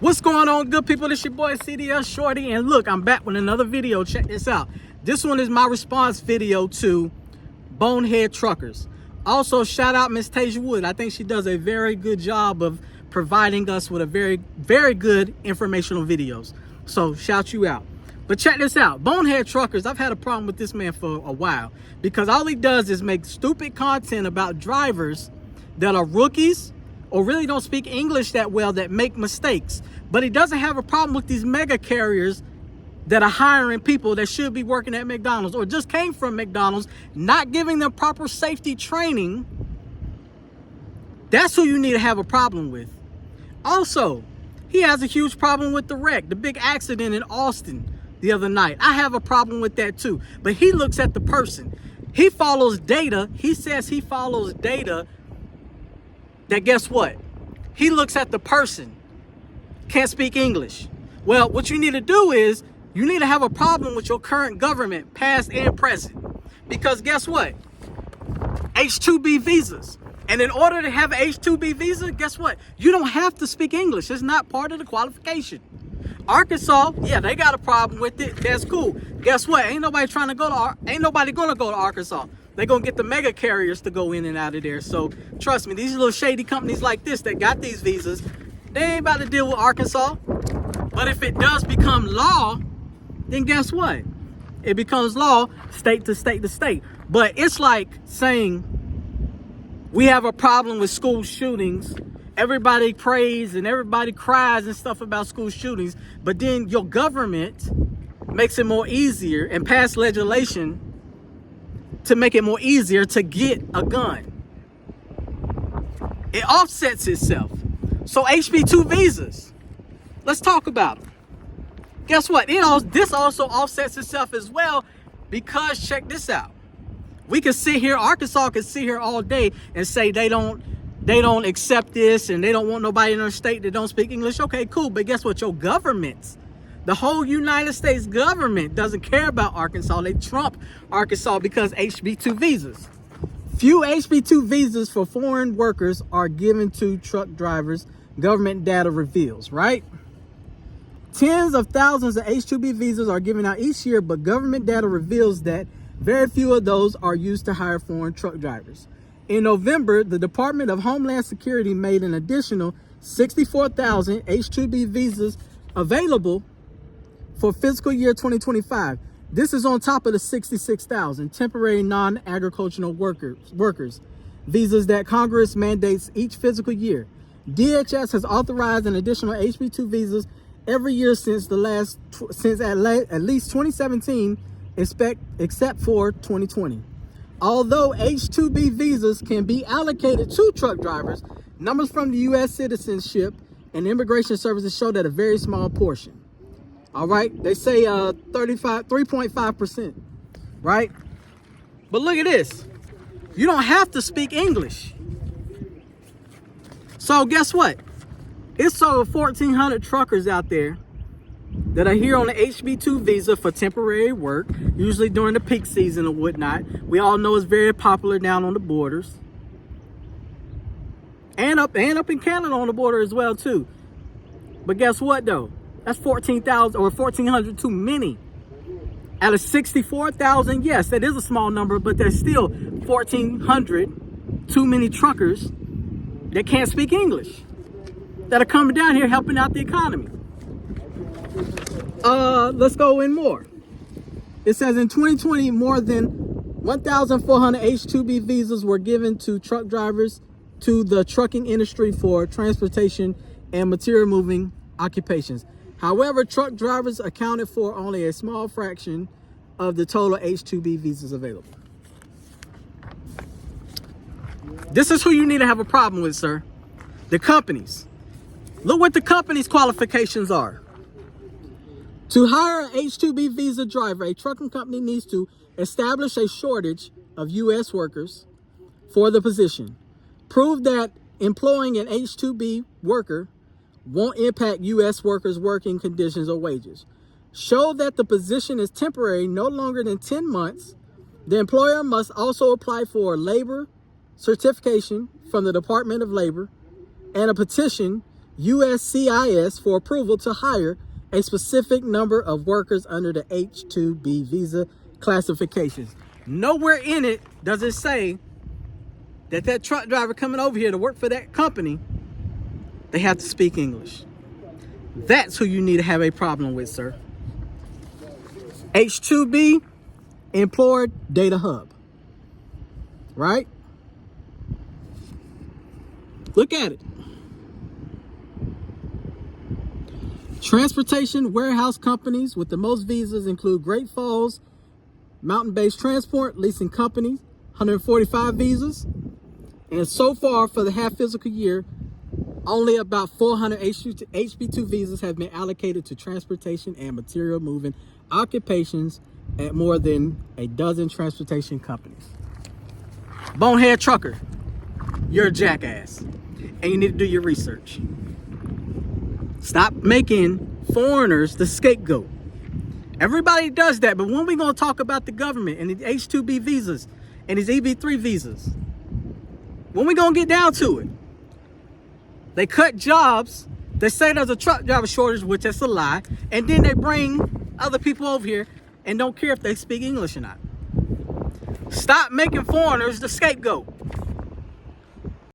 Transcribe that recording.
What's going on, good people? It's your boy CDL Shorty, and look, I'm back with another video. Check this out. This one is my response video to bonehead truckers. Also, shout out Miss Tasia Wood. I think she does a very good job of providing us with a very good informational videos. So shout you out. But check this out. Bonehead truckers, I've had a problem with this man for a while because all he does is make stupid content about drivers that are rookies or really don't speak English that well, that make mistakes. But he doesn't have a problem with these mega carriers that are hiring people that should be working at McDonald's or just came from McDonald's, not giving them proper safety training. That's who you need to have a problem with. Also, he has a huge problem with the wreck, the big accident in Austin the other night. I have a problem with that too. But he looks at the person. He follows data. He says he follows data that, guess what? He looks at the person, can't speak English. Well, what you need to do is you need to have a problem with your current government, past and present. Because guess what? H-2B visas. And in order to have an H-2B visa, guess what? You don't have to speak English. It's not part of the qualification. Arkansas, yeah, they got a problem with it. That's cool. Guess what? Ain't nobody gonna go to Arkansas. They're gonna get the mega carriers to go in and out of there. So trust me, these little shady companies like this that got these visas, they ain't about to deal with Arkansas. But if it does become law, then guess what? It becomes law, state to state to state. But it's like saying we have a problem with school shootings. Everybody prays and everybody cries and stuff about school shootings, but then your government makes it more easier and pass legislation to make it more easier to get a gun. It offsets itself. So HB2 visas, let's talk about them. Guess what? This also offsets itself as well, because check this out. We can sit here, Arkansas can sit here all day and say they don't accept this and they don't want nobody in their state that don't speak English. Okay, cool. But guess what? Your government, the whole United States government, doesn't care about Arkansas. They trump Arkansas because HB2 visas. Few HB2 visas for foreign workers are given to truck drivers, government data reveals, right? Tens of thousands of H-2B visas are given out each year, but government data reveals that very few of those are used to hire foreign truck drivers. In November, the Department of Homeland Security made an additional 64,000 H-2B visas available for fiscal year 2025. This is on top of the 66,000 temporary non-agricultural workers visas that Congress mandates each fiscal year. DHS has authorized an additional HB2 visas every year since at least 2017, except for 2020. Although H-2B visas can be allocated to truck drivers, numbers from the U.S. Citizenship and Immigration Services show that a very small portion. All right, they say 3.5%, right? But look at this. You don't have to speak English. So guess what? It's over 1,400 truckers out there that are here on the HB2 visa for temporary work, usually during the peak season or whatnot. We all know it's very popular down on the borders. And up in Canada on the border as well too. But guess what though? That's 14,000 or 1,400 too many. Out of 64,000, yes, that is a small number, but there's still 1,400 too many truckers that can't speak English, that are coming down here helping out the economy. Let's go in more. It says in 2020, more than 1,400 H-2B visas were given to truck drivers to the trucking industry for transportation and material moving occupations. However, truck drivers accounted for only a small fraction of the total H-2B visas available. This is who you need to have a problem with, sir. The companies. Look what the company's qualifications are. To hire an H-2B visa driver, a trucking company needs to establish a shortage of U.S. workers for the position, prove that employing an H-2B worker won't impact U.S. workers' working conditions or wages, show that the position is temporary, no longer than 10 months. The employer must also apply for labor certification from the Department of Labor and a petition USCIS for approval to hire a specific number of workers under the H-2B visa classifications. Nowhere in it does it say that that truck driver coming over here to work for that company, they have to speak English. That's who you need to have a problem with, sir. H-2B, Employer Data Hub. Right? Look at it. Transportation warehouse companies with the most visas include Great Falls Mountain-Based Transport Leasing Company, 145 visas. And so far for the half fiscal year, only about 400 HB2 visas have been allocated to transportation and material moving occupations at more than a dozen transportation companies. Bonehead trucker, you're a jackass. And you need to do your research. Stop making foreigners the scapegoat. Everybody does that, but when we going to talk about the government and the H-2B visas and these EB-3 visas? When we going to get down to it? They cut jobs. They say there's a truck driver shortage, which is a lie. And then they bring other people over here and don't care if they speak English or not. Stop making foreigners the scapegoat.